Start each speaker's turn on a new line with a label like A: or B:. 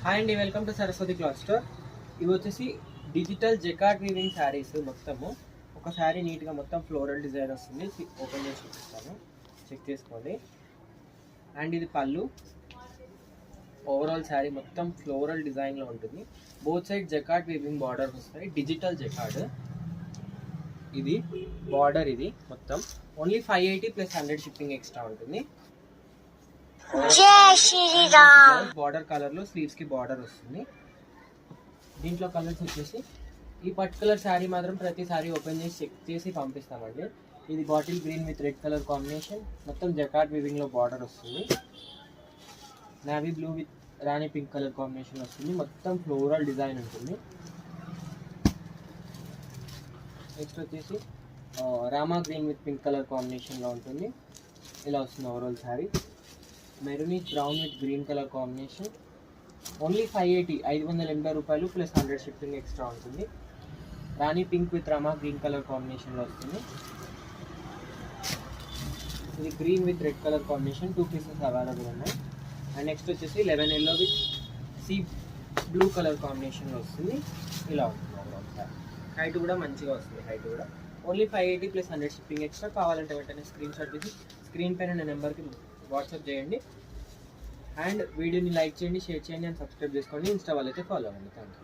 A: Hi అండి, welcome to Saraswati cloth store. ఇవి వచ్చేసి డిజిటల్ జెకార్డ్ వీవింగ్ శారీస్. మొత్తము ఒక శారీ నీట్గా మొత్తం ఫ్లోరల్ డిజైన్ వస్తుంది. ఓపెన్ చేసి చూపిస్తాను, చెక్ చేసుకోండి. అండ్ ఇది పళ్ళు. ఓవరాల్ శారీ మొత్తం ఫ్లోరల్ డిజైన్లో ఉంటుంది. Both side jacquard weaving border వస్తాయి. Digital jacquard. ఇది బార్డర్. ఇది మొత్తం ఓన్లీ 580 ప్లస్ 100 షిప్పింగ్ ఎక్స్ట్రా ఉంటుంది. బార్డర్ కలర్ లో స్లీవ్స్ కి బార్డర్ వస్తుంది. దీంట్లో కలర్స్ వచ్చేసి ఈ పర్టికులర్ శారీ మాత్రం ప్రతిసారి ఓపెన్ చేసి చెక్ చేసి పంపిస్తామండి. ఇది bottle green with red colour combination. మొత్తం జకార్డ్ వీవింగ్ లో బార్డర్ వస్తుంది. Navy blue with rani pink colour combination వస్తుంది. మొత్తం ఫ్లోరల్ డిజైన్ ఉంటుంది. నెక్స్ట్ వచ్చేసి rama green with pink colour combination లో ఉంటుంది. ఇలా వస్తుంది overall sari. Maroonish brown with green colour combination. Only 580 రూపాయలు ప్లస్ 100 షిప్పింగ్ ఎక్స్ట్రా ఉంటుంది. Rani pink with rama green colour కాంబినేషన్లో వస్తుంది. ఇది green with red colour combination. 2 pieces available ఉన్నాయి. అండ్ నెక్స్ట్ వచ్చేసి lemon yellow with sea blue colour కాంబినేషన్లో వస్తుంది. ఇలా ఉంటుంది. హైట్ కూడా మంచిగా వస్తుంది. హైట్ కూడా ఓన్లీ 580 ప్లస్ 100 షిప్పింగ్ ఎక్స్ట్రా. కావాలంటే వెంటనే స్క్రీన్ షాట్ తీసి స్క్రీన్ పైన నెంబర్కి వాట్సాప్ చేయండి. అండ్ వీడియోని లైక్ చేయండి, షేర్ చేయండి అండ్ సబ్స్క్రైబ్ చేసుకోండి. ఇన్స్టా వాళ్ళైతే ఫాలో అవ్వండి. Thank you.